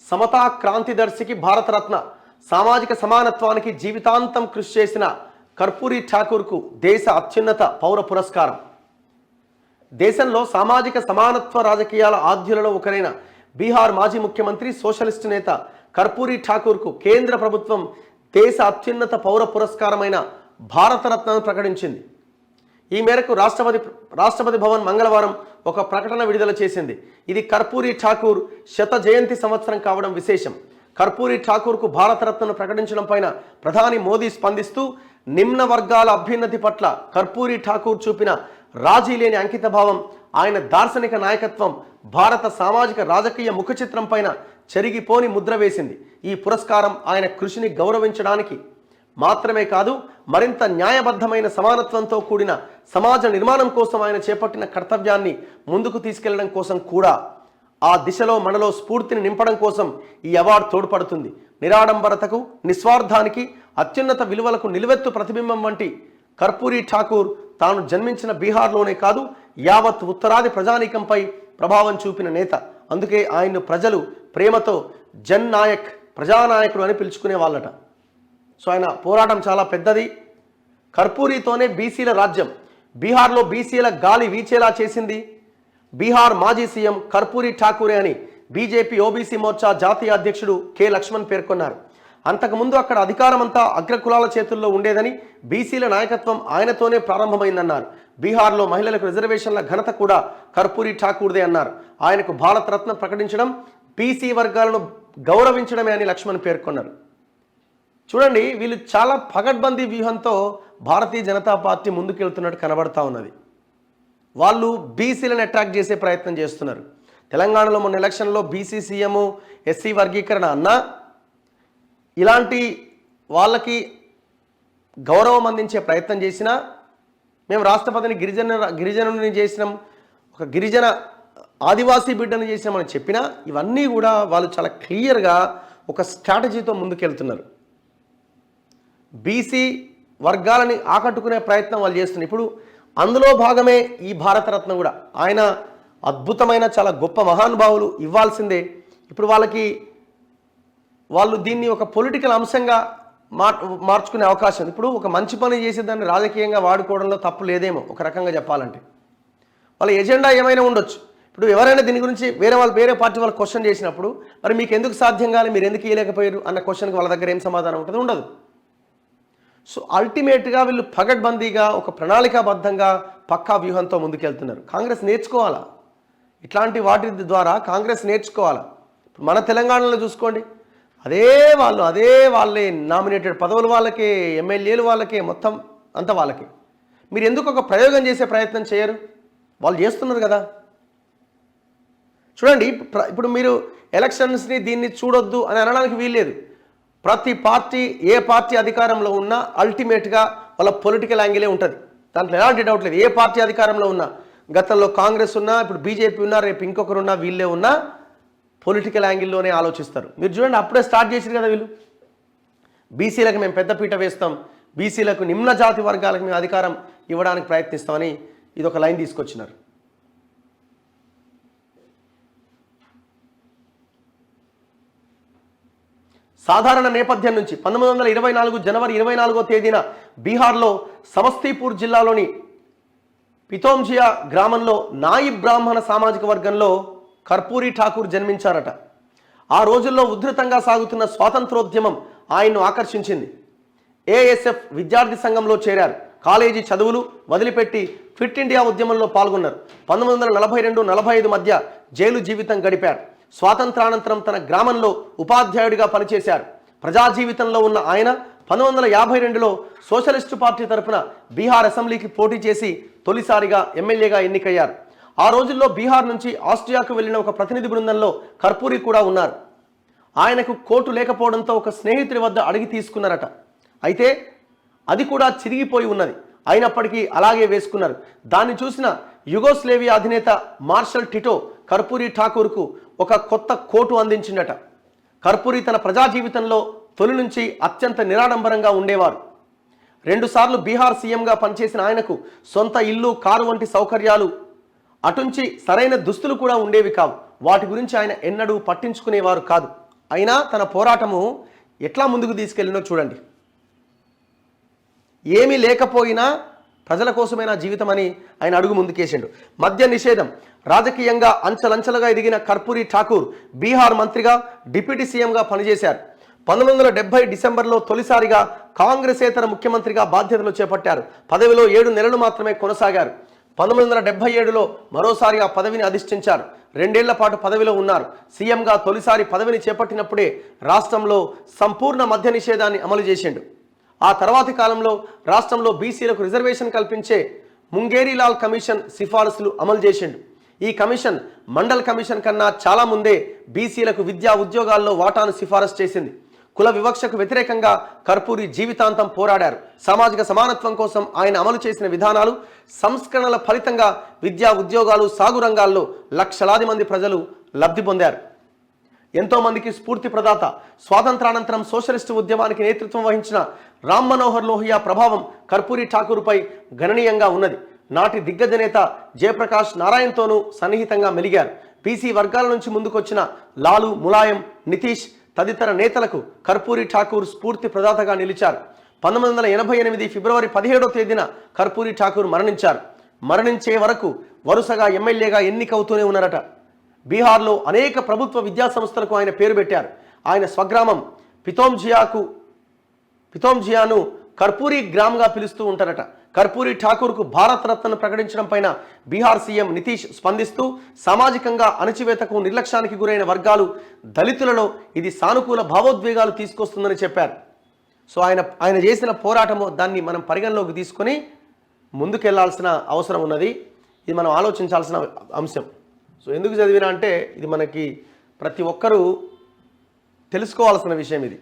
సమతా క్రాంతిదర్శికి భారతరత్న, సామాజిక సమానత్వానికి జీవితాంతం కృషి చేసిన కర్పూరి ఠాకూర్కు దేశ అత్యున్నత పౌర పురస్కారం. దేశంలో సామాజిక సమానత్వ రాజకీయాల ఆద్యులలో ఒకరైన బీహార్ మాజీ ముఖ్యమంత్రి, సోషలిస్టు నేత కర్పూరి ఠాకూర్కు కేంద్ర ప్రభుత్వం దేశ అత్యున్నత పౌర పురస్కారమైన భారతరత్నను ప్రకటించింది. ఈ మేరకు రాష్ట్రపతి భవన్ మంగళవారం ఒక ప్రకటన విడుదల చేసింది. ఇది కర్పూరి ఠాకూర్ శత జయంతి సంవత్సరం కావడం విశేషం. కర్పూరి ఠాకూర్కు భారతరత్నను ప్రకటించడం పైన ప్రధాని మోదీ స్పందిస్తూ, నిమ్న వర్గాల అభ్యున్నతి పట్ల కర్పూరి ఠాకూర్ చూపిన రాజీ లేని అంకితభావం, ఆయన దార్శనిక నాయకత్వం భారత సామాజిక రాజకీయ ముఖచిత్రం పైన చెరిగిపోని ముద్ర వేసింది. ఈ పురస్కారం ఆయన కృషిని గౌరవించడానికి మాత్రమే కాదు, మరింత న్యాయబద్ధమైన సమానత్వంతో కూడిన సమాజ నిర్మాణం కోసం ఆయన చేపట్టిన కర్తవ్యాన్ని ముందుకు తీసుకెళ్లడం కోసం కూడా, ఆ దిశలో మనలో స్ఫూర్తిని నింపడం కోసం ఈ అవార్డు తోడ్పడుతుంది. నిరాడంబరతకు, నిస్వార్థానికి, అత్యున్నత విలువలకు నిలువెత్తు ప్రతిబింబం వంటి కర్పూరి ఠాకూర్ తాను జన్మించిన బీహార్లోనే కాదు, యావత్ ఉత్తరాది ప్రజానీకంపై ప్రభావం చూపిన నేత. అందుకే ఆయన్ను ప్రజలు ప్రేమతో జన్ నాయక్, ప్రజానాయకుడు అని పిలుచుకునే వాళ్ళట. సో ఆయన పోరాటం చాలా పెద్దది. కర్పూరితోనే బీసీల రాజ్యం, బీహార్లో బీసీల గాలి వీచేలా చేసింది బీహార్ మాజీ సీఎం కర్పూరి ఠాకూరే అని బీజేపీ ఓబీసీ మోర్చా జాతీయ అధ్యక్షుడు కె లక్ష్మణ్ పేర్కొన్నారు. అంతకుముందు అక్కడ అధికారమంతా అగ్రకులాల చేతుల్లో ఉండేదని, బీసీల నాయకత్వం ఆయనతోనే ప్రారంభమైందన్నారు. బీహార్లో మహిళలకు రిజర్వేషన్ల ఘనత కూడా కర్పూరి ఠాకూర్దే అన్నారు. ఆయనకు భారతరత్న ప్రకటించడం బీసీ వర్గాలను గౌరవించడమే అని లక్ష్మణ్ పేర్కొన్నారు. చూడండి, వీళ్ళు చాలా పగడ్బందీ వ్యూహంతో భారతీయ జనతా పార్టీ ముందుకెళ్తున్నట్టు కనబడతా ఉన్నది. వాళ్ళు బీసీలను అట్రాక్ట్ చేసే ప్రయత్నం చేస్తున్నారు. తెలంగాణలో మొన్న ఎలక్షన్లో బీసీ సీఎం, ఎస్సీ వర్గీకరణ అన్నా, ఇలాంటి వాళ్ళకి గౌరవం అందించే ప్రయత్నం చేసినా, మేము రాష్ట్రపతిని గిరిజనుని చేసినాం, ఒక గిరిజన ఆదివాసీ బిడ్డను చేసినామని చెప్పినా, ఇవన్నీ కూడా వాళ్ళు చాలా క్లియర్గా ఒక స్ట్రాటజీతో ముందుకెళ్తున్నారు. బీసీ వర్గాలని ఆకట్టుకునే ప్రయత్నం వాళ్ళు చేస్తున్నారు. ఇప్పుడు అందులో భాగమే ఈ భారతరత్న కూడా. ఆయన అద్భుతమైన చాలా గొప్ప మహానుభావులు, ఇవ్వాల్సిందే. ఇప్పుడు వాళ్ళు దీన్ని ఒక పొలిటికల్ అంశంగా మార్చుకునే అవకాశం ఉంది. ఇప్పుడు ఒక మంచి పని చేసి దాన్ని రాజకీయంగా వాడుకోవడంలో తప్పు లేదేమో ఒక రకంగా చెప్పాలంటే. వాళ్ళ ఎజెండా ఏమైనా ఉండొచ్చు. ఇప్పుడు ఎవరైనా దీని గురించి వేరే పార్టీ వాళ్ళు క్వశ్చన్ చేసినప్పుడు, మరి మీకు ఎందుకు సాధ్యం కాలే, మీరు ఎందుకు ఇవ్వలేకపోయారు అన్న క్వశ్చన్కి వాళ్ళ దగ్గర ఏం సమాధానం ఉంటుంది? ఉండదు. సో అల్టిమేట్గా వీళ్ళు పగడ్బందీగా, ఒక ప్రణాళికాబద్ధంగా, పక్కా వ్యూహంతో ముందుకెళ్తున్నారు. కాంగ్రెస్ నేర్చుకోవాలా, ఇట్లాంటి వాటి ద్వారా కాంగ్రెస్ నేర్చుకోవాలా. ఇప్పుడు మన తెలంగాణలో చూసుకోండి, అదే వాళ్ళే నామినేటెడ్ పదవులు వాళ్ళకే, ఎమ్మెల్యేలు వాళ్ళకే, మొత్తం అంత వాళ్ళకే. మీరు ఎందుకు ఒక ప్రయోగం చేసే ప్రయత్నం చేయరు? వాళ్ళు చేస్తున్నారు కదా. చూడండి, ఇప్పుడు మీరు ఎలక్షన్స్ని దీన్ని చూడొద్దు అని అనడానికి వీల్లేదు. ప్రతి పార్టీ, ఏ పార్టీ అధికారంలో ఉన్నా అల్టిమేట్గా వాళ్ళ పొలిటికల్ యాంగిలే ఉంటుంది. దాంట్లో ఎలాంటి డౌట్ లేదు. ఏ పార్టీ అధికారంలో ఉన్నా, గతంలో కాంగ్రెస్ ఉన్నా, ఇప్పుడు బీజేపీ ఉన్నా, రేపు ఇంకొకరున్నా, వీళ్ళే ఉన్నా పొలిటికల్ యాంగిల్లోనే ఆలోచిస్తారు. మీరు చూడండి, అప్పుడే స్టార్ట్ చేశారు కదా వీళ్ళు. బీసీలకు మేము పెద్దపీట వేస్తాం, బీసీలకు, నిమ్న జాతి వర్గాలకు మేము అధికారం ఇవ్వడానికి ప్రయత్నిస్తామని ఇది ఒక లైన్ తీసుకొచ్చినారు. సాధారణ నేపథ్యం నుంచి 1924 జనవరి 24వ తేదీన బీహార్లో సమస్తీపూర్ జిల్లాలోని పితోంజియా గ్రామంలో నాయి బ్రాహ్మణ సామాజిక వర్గంలో కర్పూరి ఠాకూర్ జన్మించారట. ఆ రోజుల్లో ఉధృతంగా సాగుతున్న స్వాతంత్రోద్యమం ఆయన్ను ఆకర్షించింది. ఏఎస్ఎఫ్ విద్యార్థి సంఘంలో చేరారు. కాలేజీ చదువులు వదిలిపెట్టి ఫిట్ ఇండియా ఉద్యమంలో పాల్గొన్నారు. 1942-45 మధ్య జైలు జీవితం గడిపారు. స్వాతంత్రానంతరం తన గ్రామంలో ఉపాధ్యాయుడిగా పనిచేశారు. ప్రజా జీవితంలో ఉన్న ఆయన 1952లో సోషలిస్టు పార్టీ తరఫున బీహార్ అసెంబ్లీకి పోటీ చేసి తొలిసారిగా ఎమ్మెల్యేగా ఎన్నికయ్యారు. ఆ రోజుల్లో బీహార్ నుంచి ఆస్ట్రియాకు వెళ్లిన ఒక ప్రతినిధి బృందంలో కర్పూరి కూడా ఉన్నారు. ఆయనకు కోటు లేకపోవడంతో ఒక స్నేహితుడి వద్ద అడిగి తీసుకున్నారట. అయితే అది కూడా చిరిగిపోయి ఉన్నది. అయినప్పటికీ అలాగే వేసుకున్నారు. దాన్ని చూసిన యుగోస్లేవియా అధినేత మార్షల్ టిటో కర్పూరి ఠాకూర్కు ఒక కొత్త కోటు అందించిందట. కర్పూరి తన ప్రజా జీవితంలో తొలి నుంచి అత్యంత నిరాడంబరంగా ఉండేవారు. 2 సార్లు బీహార్ సీఎంగా పనిచేసిన ఆయనకు సొంత ఇల్లు, కారు వంటి సౌకర్యాలు, అటుంచి సరైన దుస్తులు కూడా ఉండేవి కావు. వాటి గురించి ఆయన ఎన్నడూ పట్టించుకునేవారు కాదు. అయినా తన పోరాటము ఎట్లా ముందుకు తీసుకెళ్ళినో చూడండి. ఏమీ లేకపోయినా ప్రజల కోసమైనా జీవితం అని ఆయన అడుగు ముందుకేసిండు. మద్య నిషేధం రాజకీయంగా అంచెలంచెలుగా ఎదిగిన కర్పూరి ఠాకూర్ బీహార్ మంత్రిగా, డిప్యూటీ సీఎంగా పనిచేశారు. 1970 డిసెంబర్లో తొలిసారిగా కాంగ్రెసేతర ముఖ్యమంత్రిగా బాధ్యతలు చేపట్టారు. పదవిలో 7 నెలలు మాత్రమే కొనసాగారు. 1977లో మరోసారి ఆ పదవిని అధిష్ఠించారు. 2 ఏళ్ల పాటు పదవిలో ఉన్నారు. సీఎంగా తొలిసారి పదవిని చేపట్టినప్పుడే రాష్ట్రంలో సంపూర్ణ మద్య నిషేధాన్ని అమలు చేసిండు. ఆ తర్వాతి కాలంలో రాష్ట్రంలో బీసీలకు రిజర్వేషన్ కల్పించే ముంగేరీలాల్ కమిషన్ సిఫారసులు అమలు చేసిండు. ఈ కమిషన్ మండల్ కమిషన్ కన్నా చాలా ముందే బీసీలకు విద్యా ఉద్యోగాల్లో వాటాను సిఫారసు చేసింది. కుల వివక్షకు వ్యతిరేకంగా కర్పూరి జీవితాంతం పోరాడారు. సామాజిక సమానత్వం కోసం ఆయన అమలు చేసిన విధానాలు, సంస్కరణల ఫలితంగా విద్యా ఉద్యోగాలు, సాగు రంగాల్లో లక్షలాది మంది ప్రజలు లబ్ధి పొందారు. ఎంతో మందికి స్ఫూర్తి ప్రదాత, స్వాతంత్రానంతరం సోషలిస్టు ఉద్యమానికి నేతృత్వం వహించిన రామ్ మనోహర్ లోహియా ప్రభావం కర్పూరి ఠాకూర్పై గణనీయంగా ఉన్నది. నాటి దిగ్గజ నేత జయప్రకాష్ నారాయణ్తోనూ సన్నిహితంగా మెలిగారు. బీసీ వర్గాల నుంచి ముందుకొచ్చిన లాలు, ములాయం, నితీష్ తదితర నేతలకు కర్పూరి ఠాకూర్ స్ఫూర్తి ప్రదాతగా నిలిచారు. 1988 ఫిబ్రవరి 17వ తేదీన కర్పూరి ఠాకూర్ మరణించారు. మరణించే వరకు వరుసగా ఎమ్మెల్యేగా ఎన్నికవుతూనే ఉన్నారట. బీహార్లో అనేక ప్రభుత్వ విద్యా సంస్థలకు ఆయన పేరు పెట్టారు. ఆయన స్వగ్రామం పితోంజియాను కర్పూరి గ్రామ్గా పిలుస్తూ ఉంటారట. కర్పూరి ఠాకూర్కు భారతరత్నను ప్రకటించడం పైన బీహార్ సీఎం నితీష్ స్పందిస్తూ సామాజికంగా అణచివేతకు, నిర్లక్ష్యానికి గురైన వర్గాలు, దళితులలో ఇది సానుకూల భావోద్వేగాలు తీసుకొస్తుందని చెప్పారు. సో ఆయన చేసిన పోరాటము దాన్ని మనం పరిగణలోకి తీసుకొని ముందుకెళ్లాల్సిన అవసరం ఉన్నది. ఇది మనం ఆలోచించాల్సిన అంశం. సో ఎందుకు చదివినా అంటే ఇది మనకి ప్రతి ఒక్కరూ తెలుసుకోవాల్సిన విషయం ఇది.